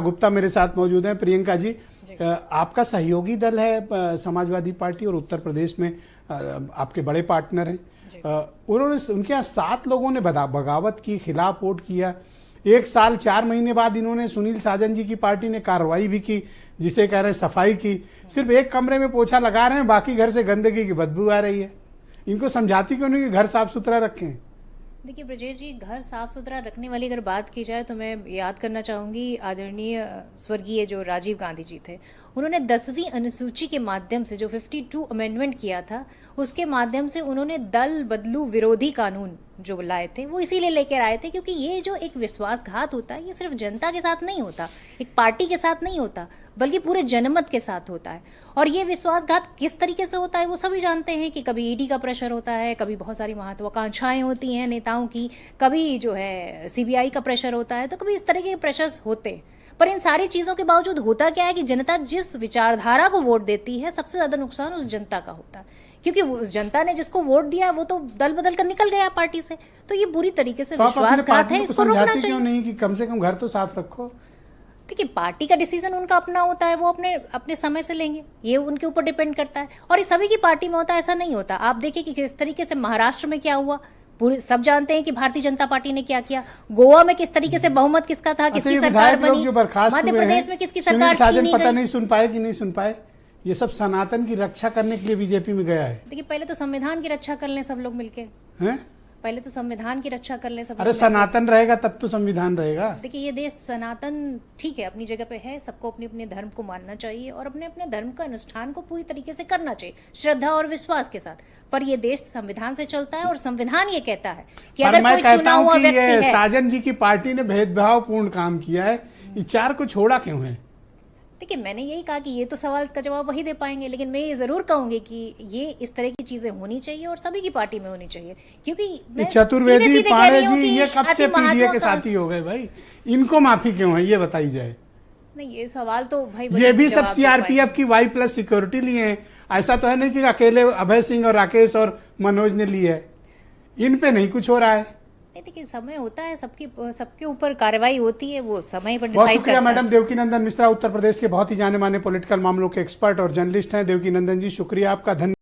गुप्ता मेरे साथ मौजूद हैं। प्रियंका जी, आपका सहयोगी दल है समाजवादी पार्टी और उत्तर प्रदेश में आपके बड़े पार्टनर हैं। उनके यहाँ 7 लोगों ने बगावत की, खिलाफ वोट किया। 1 साल 4 महीने बाद इन्होंने सुनील साजन जी की पार्टी ने कार्रवाई भी की, जिसे कह रहे हैं सफाई की। सिर्फ एक कमरे में पोछा लगा रहे हैं, बाकी घर से गंदगी की बदबू आ रही है। इनको समझाती क्यों नहीं कि घर साफ सुथरा रखें? देखिए ब्रजेश जी, घर साफ सुथरा रखने वाली अगर बात की जाए तो मैं याद करना चाहूँगी आदरणीय स्वर्गीय जो राजीव गांधी जी थे, उन्होंने 10वीं अनुसूची के माध्यम से जो 52 अमेंडमेंट किया था, उसके माध्यम से उन्होंने दल बदलू विरोधी कानून जो लाए थे वो इसीलिए लेकर आए थे क्योंकि ये जो एक विश्वासघात होता है ये सिर्फ जनता के साथ नहीं होता, एक पार्टी के साथ नहीं होता, बल्कि पूरे जनमत के साथ होता है। और ये विश्वासघात किस तरीके से होता है वो सभी जानते हैं कि कभी ईडी का प्रेशर होता है, कभी बहुत सारी महत्वाकांक्षाएं होती हैं नेताओं की, कभी जो है सीबीआई का प्रेशर होता है, तो कभी इस तरह के प्रेशर्स होते हैं। पर इन सारी चीज़ों के बावजूद होता क्या है कि जनता जिस विचारधारा को वोट देती है सबसे ज़्यादा नुकसान उस जनता का होता है, क्योंकि उस जनता ने जिसको वोट दिया वो तो दल बदल कर निकल गया पार्टी से। तो ये बुरी तरीके से विश्वासघात है, इसको रोकना चाहिए। क्यों नहीं कि कम से कम घर तो साफ रखो? देखिए, पार्टी का डिसीजन उनका अपना होता है, वो अपने अपने समय से लेंगे, ये उनके ऊपर डिपेंड करता है। और ये सभी की पार्टी में होता है, ऐसा नहीं होता। आप देखिए कि किस तरीके से महाराष्ट्र में क्या हुआ, पूरे सब जानते हैं कि भारतीय जनता पार्टी ने क्या किया। गोवा में किस तरीके से बहुमत किसका था, किसकी सरकार बनी, मध्य प्रदेश में किसकी सरकार छीनी पता नहीं सुन पाए कि नहीं सुन पाए। ये सब सनातन की रक्षा करने के लिए बीजेपी में गया है। देखिए, पहले तो संविधान की रक्षा कर लें सब लोग मिलके, हैं? पहले तो संविधान की रक्षा कर लें सब। अरे सनातन रहेगा तब तो संविधान रहेगा। देखिए, ये देश सनातन ठीक है, अपनी जगह पे है, सबको अपने अपने धर्म को मानना चाहिए और अपने अपने धर्म का अनुष्ठान को पूरी तरीके से करना चाहिए, श्रद्धा और विश्वास के साथ। पर ये देश संविधान से चलता है और संविधान ये कहता है कि अगर कोई चुना हुआ व्यक्ति है। साजन जी की पार्टी ने भेदभावपूर्ण काम किया है, ये 4 को छोड़ा क्यों है? देखिए, मैंने यही कहा कि ये तो सवाल का जवाब वही दे पाएंगे, लेकिन मैं ये जरूर कहूंगी कि ये इस तरह की चीजें होनी चाहिए और सभी की पार्टी में होनी चाहिए। क्योंकि चतुर्वेदी पांडे जी ये कब से पीडीए के साथी हो गए भाई? इनको माफी क्यों है, ये बताई जाए। नहीं, ये सवाल तो भाई ये भी सब सीआरपीएफ की Y+ सिक्योरिटी लिए हैं। ऐसा तो है नहीं कि अकेले अभय सिंह और राकेश और मनोज ने ली है। इन पे नहीं कुछ हो रहा है। देखिए, समय होता है, सबके ऊपर कार्रवाई होती है, वो समय पर बहुत शुक्रिया मैडम। देवकीनंदन मिश्रा उत्तर प्रदेश के बहुत ही जाने माने पॉलिटिकल मामलों के एक्सपर्ट और जर्नलिस्ट हैं। देवकीनंदन जी, शुक्रिया आपका, धन्यवाद।